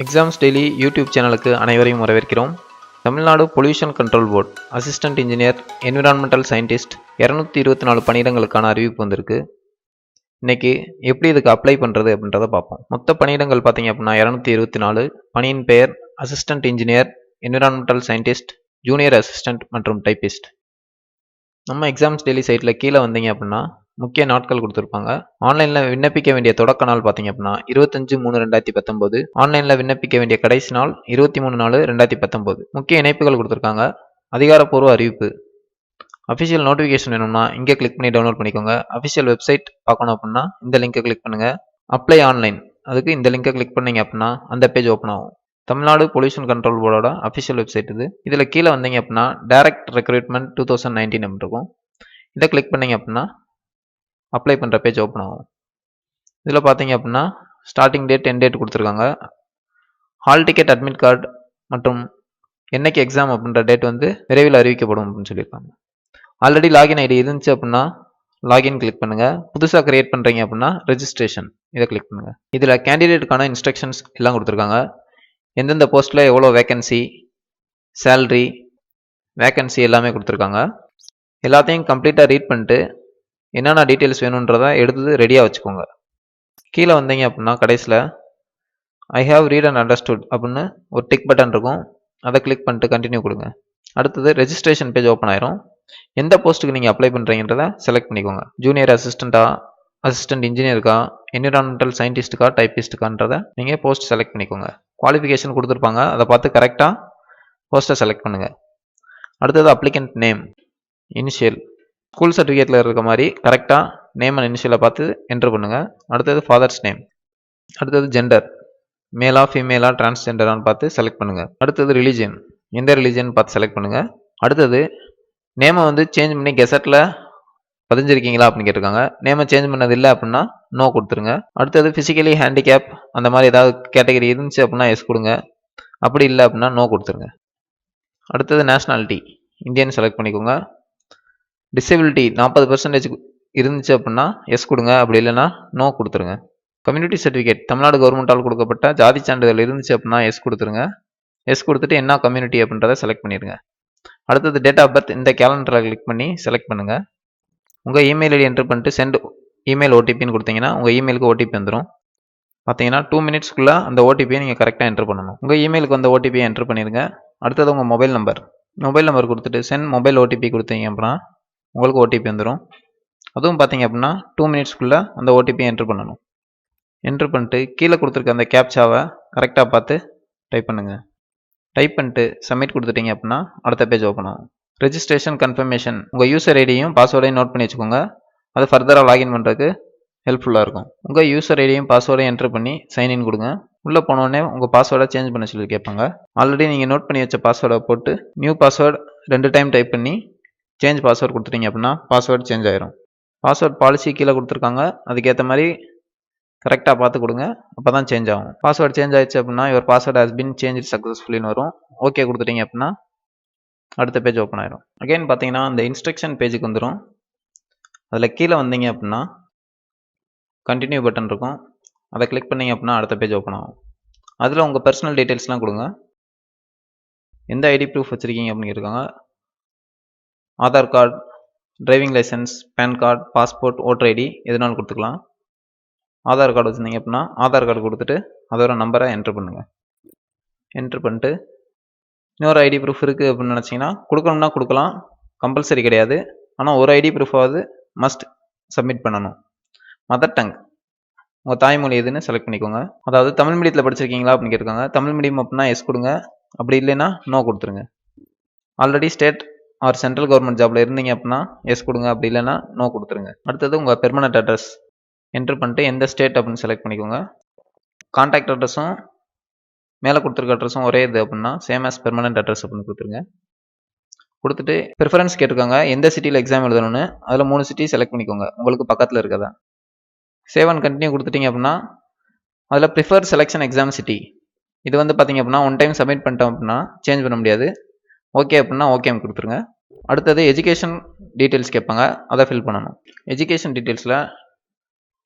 Exams daily YouTube சேனலுக்கு அனைவரையும் வரவேற்கிறோம். Tamil Nadu pollution control board assistant engineer environmental scientist 224 பணியிடங்களுக்கான அறிவிப்பு வந்திருக்கு. இன்னைக்கு எப்படி இதுக்கு அப்ளை பண்ணுறது அப்படின்றத பார்ப்போம். மொத்த பணியிடங்கள் பார்த்தீங்க அப்படின்னா 224. பணியின் பெயர் assistant engineer environmental scientist, junior assistant மற்றும் டைப்பிஸ்ட். நம்ம எக்ஸாம்ஸ் டெய்லி சைட்டில் கீழே வந்தீங்க அப்படின்னா முக்கிய நாட்கள் கொடுத்துருப்பாங்க. ஆன்லைனில் விண்ணப்பிக்க வேண்டிய தொடக்க நாள் பார்த்தீங்க அப்படின்னா 25/3/2019. ஆன்லைனில் விண்ணப்பிக்க வேண்டிய கடைசி நாள் 23/4/2019. முக்கிய இணைப்புகள் கொடுத்துருக்காங்க. அதிகாரப்பூர்வ அறிவிப்பு, அஃபிஷியல் நோட்டிஃபிகேஷன் வேணும்னா இங்கே கிளிக் பண்ணி டவுன்லோட் பண்ணிக்கோங்க. அஃபிஷியல் வெப்சைட் பார்க்கணும் அப்படின்னா இந்த லிங்கை கிளிக் பண்ணுங்கள். அப்ளை ஆன்லைன், அதுக்கு இந்த லிங்கை கிளிக் பண்ணீங்க அப்படின்னா அந்த பேஜ் ஓப்பன் ஆகும். தமிழ்நாடு பொல்யூஷன் கண்ட்ரோல் போர்டோட அஃபிஷியல் வெப்சைட் இது. இதில் கீழே வந்தீங்க அப்படின்னா டைரக்ட் ரெக்ரூட்மெண்ட் 2019 அப்படின்னு இருக்கும். இதை கிளிக் பண்ணீங்க அப்படின்னா அப்ளை பண்ணுற பேஜ் ஓப்பன் ஆகும். இதில் பார்த்தீங்க அப்படின்னா ஸ்டார்டிங் டேட், எண்ட் டேட் கொடுத்துருக்காங்க. ஹால் டிக்கெட், அட்மிட் கார்டு மற்றும் என்னைக்கு எக்ஸாம் அப்படின்ற டேட் விரைவில் அறிவிக்கப்படும் அப்படின்னு சொல்லியிருக்காங்க. ஆல்ரெடி லாகின் ஐடி இருந்துச்சு அப்படின்னா லாகின் கிளிக் பண்ணுங்கள். புதுசாக கிரியேட் பண்ணுறீங்க அப்படின்னா ரெஜிஸ்ட்ரேஷன், இதை கிளிக் பண்ணுங்கள். இதில் கேண்டிடேட்டுக்கான இன்ஸ்ட்ரக்ஷன்ஸ் எல்லாம் கொடுத்துருக்காங்க. எந்தெந்த போஸ்ட்டில் எவ்வளோ வேக்கன்சி, சேல்ரி, வேக்கன்சி எல்லாமே கொடுத்துருக்காங்க. எல்லாத்தையும் கம்ப்ளீட்டாக ரீட் பண்ணிட்டு என்னென்ன டீட்டெயில்ஸ் வேணுன்றதை எடுத்து ரெடியாக வச்சுக்கோங்க. கீழே வந்தீங்க அப்படின்னா கடைசியில் I have read and understood அப்படின்னு ஒரு டிக் பட்டன் இருக்கும். அதை கிளிக் பண்ணிட்டு கண்டினியூ கொடுங்க. அடுத்தது ரெஜிஸ்ட்ரேஷன் பேஜ் ஓப்பன் ஆயிரும். எந்த போஸ்ட்டுக்கு நீங்கள் அப்ளை பண்ணுறீங்கன்றதை செலக்ட் பண்ணிக்கோங்க. ஜூனியர் அசிஸ்டண்ட்டா, அசிஸ்டன்ட் இன்ஜினியருக்கா, என்விரான்மெண்டல் சயின்டிஸ்ட்டுக்கா, டைப்பிஸ்ட்டுக்கான்றதை நீங்கள் போஸ்ட் செலக்ட் பண்ணிக்கோங்க. குவாலிஃபிகேஷன் கொடுத்துருப்பாங்க, அதை பார்த்து கரெக்டாக போஸ்ட்டை செலக்ட் பண்ணுங்கள். அடுத்தது அப்ளிகண்ட் நேம், இனிஷியல், ஸ்கூல் சர்டிஃபிகேட்டில் இருக்க மாதிரி கரெக்டாக நேம் அண்ட் இனிஷியலை பார்த்து என்ட்ரு பண்ணுங்கள். அடுத்தது ஃபாதர்ஸ் நேம். அடுத்தது ஜெண்டர், மேலா ஃபீமேலா டிரான்ஸ்ஜெண்டரான்னு பார்த்து செலக்ட் பண்ணுங்கள். அடுத்தது ரிலீஜியன், எந்த ரிலீஜன் பார்த்து செலக்ட் பண்ணுங்கள். அடுத்தது நேமை சேஞ்ச் பண்ணி கெசட்டில் பதிஞ்சிருக்கீங்களா அப்படின்னு கேட்டிருக்காங்க. நேமை சேஞ்ச் பண்ணது இல்லை அப்படின்னா நோ கொடுத்துருங்க. அடுத்தது ஃபிசிக்கலி ஹேண்டிகேப் அந்த மாதிரி ஏதாவது கேட்டகரி இருந்துச்சு அப்படின்னா எஸ் கொடுங்க. அப்படி இல்லை அப்படின்னா நோ கொடுத்துருங்க. அடுத்தது நேஷ்னாலிட்டி, இந்தியன் செலக்ட் பண்ணிக்கோங்க. டிசபிலிட்டி 40% இருந்துச்சு அப்படின்னா எஸ் கொடுங்க, அப்படி இல்லைன்னா நோ கொடுத்துருங்க. கம்யூனிட்டி சர்டிஃபிகேட், தமிழ்நாடு கவர்மெண்டால் கொடுக்கப்பட்ட ஜாதி சான்றிதழ் இருந்துச்சு அப்படின்னா எஸ் கொடுத்துருங்க. எஸ் கொடுத்துட்டு என்ன கம்யூனிட்டி அப்படின்றத செலக்ட் பண்ணிடுங்க. அடுத்தது டேட் ஆஃப் பர்த், இந்த கேலண்டரில் கிளிக் பண்ணி செலக்ட் பண்ணுங்கள். உங்கள் இமெயில் ஐடி என்ட்ரு பண்ணிட்டு சென்ட் இமெயில் ஓடிபின்னு கொடுத்தீங்கன்னா உங்கள் இமெயிலுக்கு ஓடிபி வந்துடும். பார்த்தீங்கன்னா 2 மினிட்ஸ்க்குள்ளே அந்த ஓடிபியை நீங்கள் கரெக்டாக என்ட்ரு பண்ணணும். உங்கள் இமெயிலுக்கு வந்த ஓடிபியை என்ட்ரு பண்ணிடுங்க. அடுத்தது உங்கள் மொபைல் நம்பர் கொடுத்துட்டு சென்ட் மொபைல் ஓடிபி கொடுத்தீங்க அப்படின்னா உங்களுக்கு ஓடிபி வந்துடும். அதுவும் பார்த்தீங்க அப்படின்னா 2 மினிட்ஸ்க்குள்ளே அந்த ஓடிபியை என்ட்ரு பண்ணணும். என்ட்ரு பண்ணிட்டு கீழே கொடுத்துருக்க அந்த கேப்சாவை கரெக்டாக பார்த்து டைப் பண்ணுங்கள். டைப் பண்ணிட்டு சப்மிட் கொடுத்துட்டீங்க அப்படின்னா அடுத்த பேஜ் ஓப்பன் ஆகும். ரெஜிஸ்ட்ரேஷன் கன்ஃபர்மேஷன், உங்கள் யூசர் ஐடியும் பாஸ்வேர்டையும் நோட் பண்ணி வச்சுக்கோங்க. அது ஃபர்தராக லாகின் பண்ணுறதுக்கு ஹெல்ப்ஃபுல்லாக இருக்கும். உங்கள் யூசர் ஐடியும் பாஸ்வேர்டையும் என்ட்ரு பண்ணி சைன்இன் கொடுங்க. உள்ளே போனோடனே உங்கள் பாஸ்வேர்டை சேஞ்ச் பண்ண சொல்லி கேட்பாங்க. ஆல்ரெடி நீங்கள் நோட் பண்ணி வச்ச பாஸ்வேர்டை போட்டு நியூ பாஸ்வேர்டு 2 டைம் டைப் பண்ணி சேஞ்ச் பாஸ்வேர்டு கொடுத்துட்டீங்க அப்படின்னா பாஸ்வேர்டு சேஞ்ச் ஆயிரும். பாஸ்வேர்ட் பாலிசி கீழே கொடுத்துருக்காங்க, அதுக்கேற்ற மாதிரி கரெக்டாக பார்த்து கொடுங்க, அப்போ தான் சேஞ்ச் ஆகும். பாஸ்வேர்டு சேஞ்ச் ஆயிடுச்சு அப்படின்னா your password has been change சக்ஸஸ்ஃபுல்லின்னு வரும். ஓகே கொடுத்துட்டீங்க அப்படின்னா அடுத்த பேஜ் ஓப்பன் ஆயிரும். அகைன் பார்த்தீங்கன்னா அந்த இன்ஸ்ட்ரக்ஷன் பேஜுக்கு வந்துடும். அதில் கீழே வந்தீங்க அப்படின்னா கண்டினியூ பட்டன் இருக்கும், அதை கிளிக் பண்ணிங்க அப்படின்னா அடுத்த பேஜ் ஓப்பன் ஆகும். அதில் உங்கள் பர்சனல் டீட்டெயில்ஸ்லாம் கொடுங்க. எந்த ஐடி ப்ரூஃப் வச்சுருக்கீங்க அப்படின்னு கேட்டிருக்காங்க. Aadhaar card, driving licence, pan card, passport, voter ID எதுனாலும் கொடுத்துக்கலாம். ஆதார் கார்டு வச்சுருந்தீங்க அப்படின்னா ஆதார் கார்டு கொடுத்துட்டு அதோட நம்பரை என்ட்ரு பண்ணுங்கள். என்ட்ரு பண்ணிட்டு இன்னொரு ஐடி ப்ரூஃப் இருக்குது அப்படின்னு நினச்சிங்கன்னா கொடுக்கணும்னா கொடுக்கலாம், கம்பல்சரி கிடையாது. ஆனால் ஒரு ஐடி ப்ரூஃபாவது மஸ்ட் சப்மிட் பண்ணணும். மதர் டங், உங்கள் தாய்மொழி எதுன்னு செலக்ட் பண்ணிக்கோங்க. அதாவது தமிழ் மீடியத்தில் படிச்சிருக்கீங்களா அப்படின்னு கேட்டிருக்காங்க. தமிழ் மீடியம் அப்படின்னா எஸ் கொடுங்க, அப்படி இல்லைன்னா நோ கொடுத்துருங்க. Already state or central government ஜாபில் இருந்தீங்க அப்படின்னா எஸ் கொடுங்க, அப்படி இல்லைன்னா நோ கொடுத்துருங்க. அடுத்தது உங்கள் பெர்மனன்ட் அட்ரஸ் என்ட்ரு பண்ணிட்டு எந்த ஸ்டேட் அப்படின்னு செலக்ட் பண்ணிக்கோங்க. கான்டாக்ட் அட்ரஸும் மேலே கொடுத்துருக்க அட்ரஸும் ஒரே இது அப்படின்னா சேம் ஆஸ் பெர்மனன்ட் அட்ரஸ் அப்படின்னு கொடுத்துருங்க. கொடுத்துட்டு ப்ரிஃபரன்ஸ் கேட்டிருக்காங்க, எந்த சிட்டியில் எக்ஸாம் எழுதணும்னு. அதில் 3 சிட்டி செலக்ட் பண்ணிக்கோங்க, உங்களுக்கு பக்கத்தில் இருக்கதா. சேவ் அண்ட் கண்டினியூ கொடுத்துட்டீங்க அப்படின்னா அதில் ப்ரிஃபர் செலெக்ஷன் எக்ஸாம் சிட்டி, இது பார்த்தீங்க அப்படின்னா 1 டைம் சப்மிட் பண்ணிட்டோம் அப்படின்னா சேஞ்ச் பண்ண முடியாது. ஓகே அப்படின்னா ஓகே கொடுத்துருங்க. அடுத்தது எஜுகேஷன் டீட்டெயில்ஸ் கேட்பாங்க, அதை ஃபில் பண்ணணும். எஜுகேஷன் டீட்டெயில்ஸில்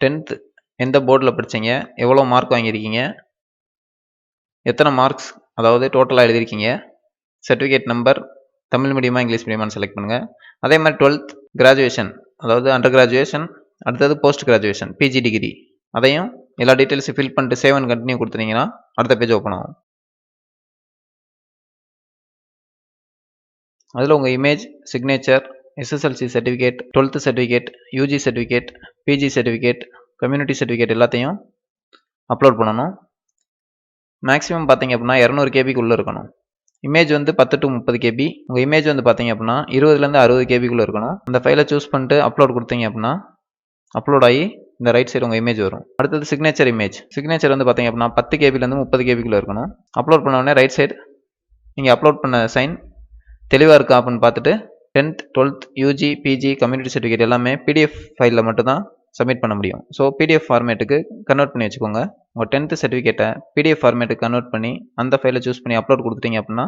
10th எந்த போர்டில் படித்தீங்க, எவ்வளோ மார்க் வாங்கியிருக்கீங்க, எத்தனை மார்க்ஸ் அதாவது டோட்டலாக எழுதியிருக்கீங்க, சர்டிஃபிகேட் நம்பர், தமிழ் மீடியமா இங்கிலீஷ் மீடியமானு செலக்ட் பண்ணுங்கள். அதே மாதிரி 12th கிராஜுவேஷன் அதாவது அண்டர் கிராஜுவேஷன், அடுத்தது போஸ்ட் கிராஜுவேஷன் பிஜி டிகிரி, அதையும் எல்லா டீட்டெயில்ஸும் ஃபில் பண்ணிட்டு சேவ் அண்ட் கண்டினியூ கொடுத்துட்டீங்கன்னா அடுத்த பேஜ் ஓப்பன் ஆகும். அதில் உங்கள் image, signature, SSLC certificate, 12th certificate, UG certificate, PG certificate, community certificate எல்லாத்தையும் அப்லோட் பண்ணணும். மேக்ஸிமம் பார்த்தீங்க அப்படின்னா 200 கேபிக்குள்ளே இருக்கணும். இமேஜ் வந்து 10 to 30 கேபி, உங்கள் இமேஜ் வந்து பார்த்தீங்க அப்படின்னா 20லேருந்து 60 கேபிக்குள்ளே இருக்கணும். அந்த ஃபைலை சூஸ் பண்ணிட்டு அப்லோட் கொடுத்தீங்க அப்படின்னா அப்லோட் ஆகி இந்த ரைட் சைடு உங்கள் இமேஜ் வரும். அடுத்தது சிக்னேச்சர் இமேஜ். சிக்னேச்சர் வந்து பார்த்தீங்க அப்படின்னா 10 கேபிலேருந்து 30 கேபிக்குள்ளே இருக்கணும். அப்லோட் பண்ண உடனே ரைட் சைடு நீங்கள் அப்லோட் பண்ண சைன் தெளிவாக இருக்கா அப்படின்னு பார்த்துட்டு 10th 12th UG PG community certificate எல்லாமே பிடிஎஃப் ஃபைலில் மட்டும்தான் சப்மிட் பண்ண முடியும். ஸோ பிடிஎஃப் ஃபார்மேட்டுக்கு கன்வெர்ட் பண்ணி வச்சுக்கோங்க. உங்கள் 10th சர்டிஃபிகேட்டை பிடிஎஃப் ஃபார்மேட்டுக்கு கன்வெர்ட் பண்ணி அந்த ஃபைலை சூஸ் பண்ணி அப்லோட் கொடுத்துட்டீங்க அப்படின்னா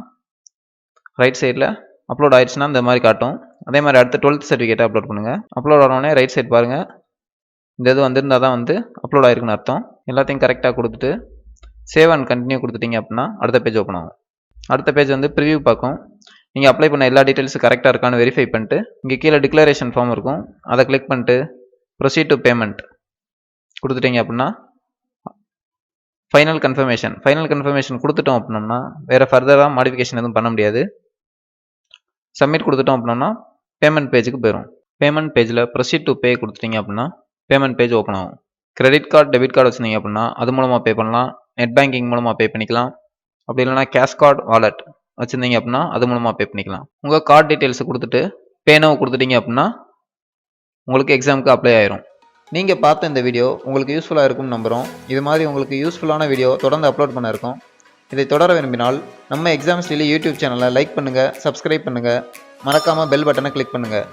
ரைட் சைடில் அப்லோட் ஆயிடுச்சுன்னா இந்த மாதிரி காட்டும். அதே மாதிரி அடுத்து 12th சர்டிஃபிகேட்டை அப்லோட் பண்ணுங்கள். அப்லோட் ஆனோடனே ரைட் சைடு பாருங்கள், இந்த இது வந்திருந்தால் தான் வந்து அப்லோட் ஆயிருக்குன்னு அர்த்தம். எல்லாத்தையும் கரெக்டாக கொடுத்துட்டு சேவ் அண்ட் கண்டினியூ கொடுத்துட்டீங்க அப்படின்னா அடுத்த பேஜ் ஓப்பன் ஆகும். அடுத்த பேஜ் வந்து ப்ரிவியூ பார்க்கும். நீங்கள் அப்ளை பண்ண எல்லா டீட்டெயில்ஸும் கரெக்டாக இருக்கான்னு வெரிஃபை பண்ணிட்டு இங்கே கீழே டிக்ளரேஷன் ஃபார்ம் இருக்கும், அதை கிளிக் பண்ணிட்டு ப்ரொசீட் டு பேமெண்ட் கொடுத்துட்டீங்க அப்படின்னா ஃபைனல் கன்ஃபர்மேஷன் கொடுத்துட்டோம் அப்படின்னோம்னா வேறு ஃபர்தராக மாடிஃபிகேஷன் எதுவும் பண்ண முடியாது. சப்மிட் கொடுத்துட்டோம் அப்படின்னா பேமெண்ட் பேஜுக்கு போயிடும். பேமெண்ட் பேஜில் ப்ரொசீட் டு பே கொடுத்துட்டீங்க அப்படின்னா பேமெண்ட் பேஜ் ஓப்பன் ஆகும். கிரெடிட் கார்டு, டெபிட் கார்டு வச்சுருந்தீங்க அப்படின்னா அது மூலமாக பே பண்ணலாம், நெட் பேங்கிங் மூலமாக பே பண்ணிக்கலாம். அப்படி இல்லைனா கேஷ் கார்டு, வாலெட் வச்சுருந்தீங்க அப்படின்னா அது மூலமாக பே பண்ணிக்கலாம். உங்கள் கார்டு டீட்டெயில்ஸை கொடுத்துட்டு பேனோவை கொடுத்துட்டீங்க அப்படின்னா உங்களுக்கு எக்ஸாமுக்கு அப்ளை ஆயிரும். நீங்கள் பார்த்த இந்த வீடியோ உங்களுக்கு யூஸ்ஃபுல்லாக இருக்கும்னு நம்புகிறோம். இது மாதிரி உங்களுக்கு யூஸ்ஃபுல்லான வீடியோ தொடர்ந்து அப்லோட் பண்ண இருக்கோம். இதை தொடர விரும்பினால் நம்ம எக்ஸாம்ஸ் டெய்லி யூடியூப் சேனலை லைக் பண்ணுங்கள், சப்ஸ்கிரைப் பண்ணுங்கள், மறக்காமல் பெல் பட்டனை கிளிக் பண்ணுங்கள்.